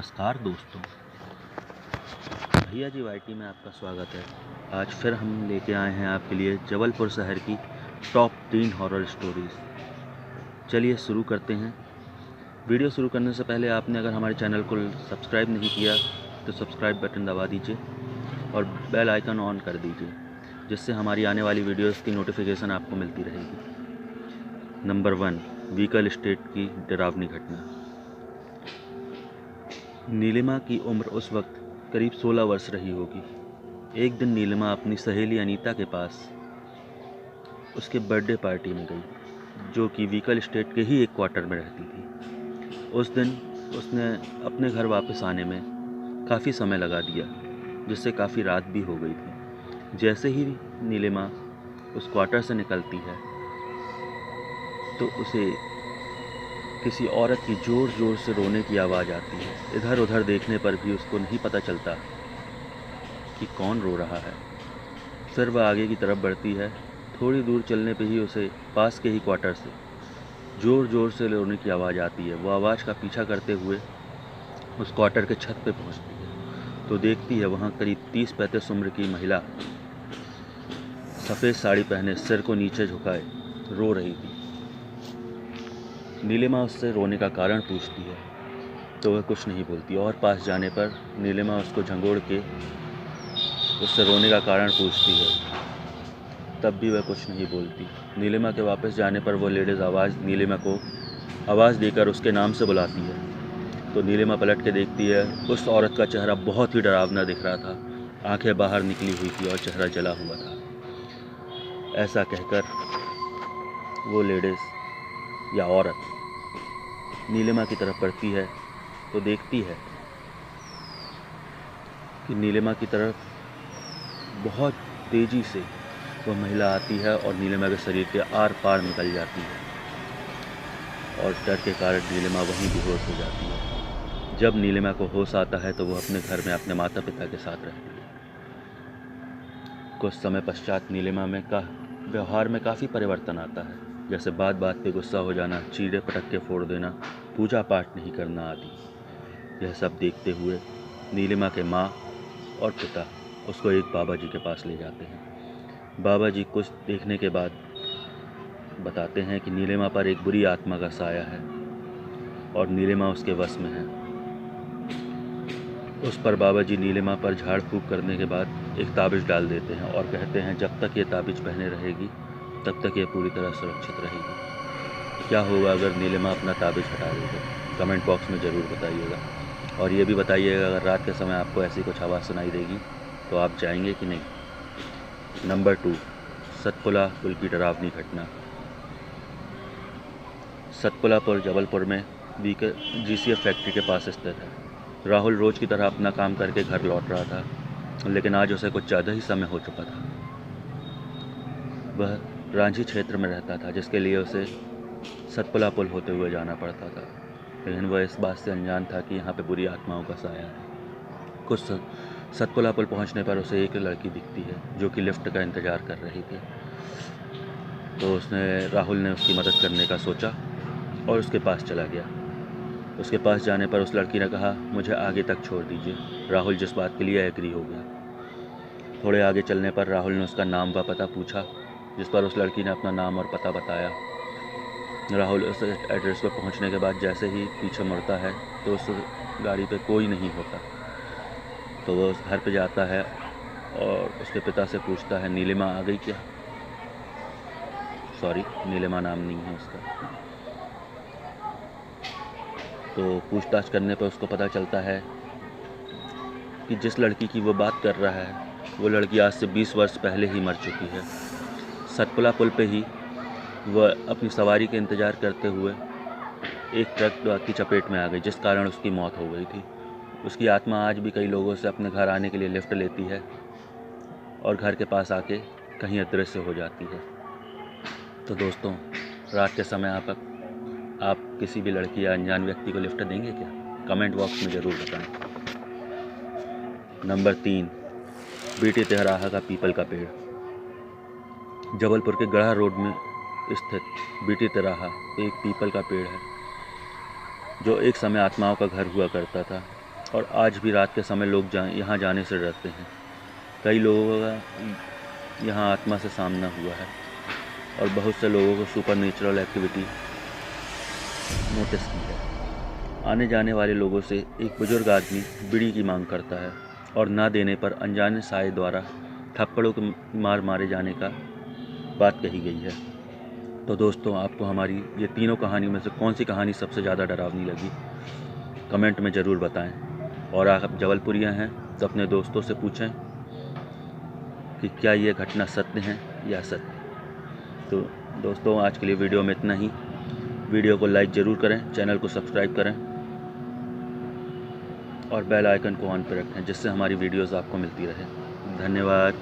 नमस्कार दोस्तों, भैया जी वाईटी में आपका स्वागत है। आज फिर हम लेके आए हैं आपके लिए जबलपुर शहर की टॉप 3 हॉरर स्टोरीज़। चलिए शुरू करते हैं। वीडियो शुरू करने से पहले आपने अगर हमारे चैनल को सब्सक्राइब नहीं किया तो सब्सक्राइब बटन दबा दीजिए और बेल आइकन ऑन कर दीजिए, जिससे हमारी आने वाली वीडियोस की नोटिफिकेशन आपको मिलती रहेगी। नंबर 1, व्हीकल स्टेट की डरावनी घटना। नीलिमा की उम्र उस वक्त करीब 16 वर्ष रही होगी। एक दिन नीलिमा अपनी सहेली अनीता के पास उसके बर्थडे पार्टी में गई, जो कि व्हीकल स्टेट के ही एक क्वार्टर में रहती थी। उस दिन उसने अपने घर वापस आने में काफ़ी समय लगा दिया, जिससे काफ़ी रात भी हो गई थी। जैसे ही नीलिमा उस क्वार्टर से निकलती है तो उसे किसी औरत की ज़ोर ज़ोर से रोने की आवाज़ आती है। इधर उधर देखने पर भी उसको नहीं पता चलता कि कौन रो रहा है। फिर वह आगे की तरफ बढ़ती है। थोड़ी दूर चलने पे ही उसे पास के ही क्वार्टर से ज़ोर ज़ोर से रोने की आवाज़ आती है। वह आवाज़ का पीछा करते हुए उस क्वार्टर के छत पे पहुंचती है तो देखती है वहाँ करीब 30-35 उम्र की महिला सफ़ेद साड़ी पहने सिर को नीचे झुकाए रो रही थी। नीलिमा उससे रोने का कारण पूछती है तो वह कुछ नहीं बोलती, और पास जाने पर नीलिमा उसको झंगोड़ के उससे रोने का कारण पूछती है, तब भी वह कुछ नहीं बोलती। नीलिमा के वापस जाने पर वो लेडीज़ नीलिमा को आवाज़ देकर उसके नाम से बुलाती है तो नीलिमा पलट के देखती है। उस औरत का चेहरा बहुत ही डरावना दिख रहा था। आंखें बाहर निकली हुई थी और चेहरा जला हुआ था। ऐसा कहकर वो लेडीज़ या औरत नीलिमा की तरफ बढ़ती है तो देखती है कि नीलिमा की तरफ बहुत तेज़ी से वह महिला आती है और नीलिमा के शरीर के आर पार निकल जाती है और डर के कारण नीलिमा वहीं बेहोश हो जाती है। जब नीलिमा को होश आता है तो वह अपने घर में अपने माता पिता के साथ रहती है। कुछ समय पश्चात नीलिमा में व्यवहार में काफ़ी परिवर्तन आता है, जैसे बात बात पे गुस्सा हो जाना, चीरे पटक के फोड़ देना, पूजा पाठ नहीं करना आदि। यह सब देखते हुए नीलिमा के माँ और पिता उसको एक बाबा जी के पास ले जाते हैं। बाबा जी कुछ देखने के बाद बताते हैं कि नीलिमा पर एक बुरी आत्मा का साया है और नीलिमा उसके वश में है। उस पर बाबा जी नीलिमा पर झाड़ फूँक करने के बाद एक ताबिज़ डाल देते हैं और कहते हैं जब तक ये ताबिज़ पहने रहेगी तब तक ये पूरी तरह सुरक्षित रहेगी। क्या होगा अगर नीलिमा अपना ताबिज़ हटा देगी? कमेंट बॉक्स में ज़रूर बताइएगा। और ये भी बताइएगा अगर रात के समय आपको ऐसी कुछ आवाज़ सुनाई देगी तो आप जाएंगे कि नहीं। नंबर 2, सतपुड़ा पुल की डरावनी घटना। सतपुड़ा पुल जबलपुर में GCF फैक्ट्री के पास स्थित है। राहुल रोज़ की तरह अपना काम करके घर लौट रहा था, लेकिन आज उसे कुछ ज़्यादा ही समय हो चुका था। वह रांझी क्षेत्र में रहता था, जिसके लिए उसे सतपुड़ा पुल होते हुए जाना पड़ता था, लेकिन वह इस बात से अनजान था कि यहाँ पे बुरी आत्माओं का साया है। कुछ सतपुड़ा पुल पहुँचने पर उसे एक लड़की दिखती है जो कि लिफ्ट का इंतज़ार कर रही थी। तो राहुल ने उसकी मदद करने का सोचा और उसके पास चला गया। उसके पास जाने पर उस लड़की ने कहा, मुझे आगे तक छोड़ दीजिए। राहुल जिस बात के लिए एग्री हो गया। थोड़े आगे चलने पर राहुल ने उसका नाम व पता पूछा, जिस पर उस लड़की ने अपना नाम और पता बताया। राहुल उस एड्रेस पर पहुंचने के बाद जैसे ही पीछे मुड़ता है तो उस गाड़ी पे कोई नहीं होता। तो वह उस घर पे जाता है और उसके पिता से पूछता है, नीलिमा आ गई क्या? सॉरी, नीलिमा नाम नहीं है उसका। तो पूछताछ करने पर उसको पता चलता है कि जिस लड़की की वो बात कर रहा है वो लड़की आज से 20 वर्ष पहले ही मर चुकी है। सतपुड़ा पुल पे ही वह अपनी सवारी के इंतज़ार करते हुए एक ट्रक की चपेट में आ गई, जिस कारण उसकी मौत हो गई थी। उसकी आत्मा आज भी कई लोगों से अपने घर आने के लिए लिफ्ट लेती है और घर के पास आके कहीं अदृश्य हो जाती है। तो दोस्तों, रात के समय आप किसी भी लड़की या अनजान व्यक्ति को लिफ्ट देंगे क्या? कमेंट बॉक्स में ज़रूर बताएं। नंबर 3, बीटी तिहराहा का पीपल का पेड़। जबलपुर के गढ़ा रोड में स्थित बीटी तिहराहा एक पीपल का पेड़ है जो एक समय आत्माओं का घर हुआ करता था। और आज भी रात के समय लोग यहाँ जाने से डरते हैं। कई लोगों का यहाँ आत्मा से सामना हुआ है और बहुत से लोगों को सुपर नेचुरल एक्टिविटी नोटिस की है। आने जाने वाले लोगों से एक बुजुर्ग आदमी बीड़ी की मांग करता है और ना देने पर अनजाने साए द्वारा थप्पड़ों के मार मारे जाने का बात कही गई है। तो दोस्तों, आपको हमारी ये तीनों कहानी में से कौन सी कहानी सबसे ज़्यादा डरावनी लगी, कमेंट में ज़रूर बताएं। और आप जबलपुरिया हैं तो अपने दोस्तों से पूछें कि क्या ये घटना सत्य है या असत्य। तो दोस्तों, आज के लिए वीडियो में इतना ही। वीडियो को लाइक ज़रूर करें, चैनल को सब्सक्राइब करें और बेल आइकन को ऑन पर रखें, जिससे हमारी वीडियोस आपको मिलती रहे। धन्यवाद।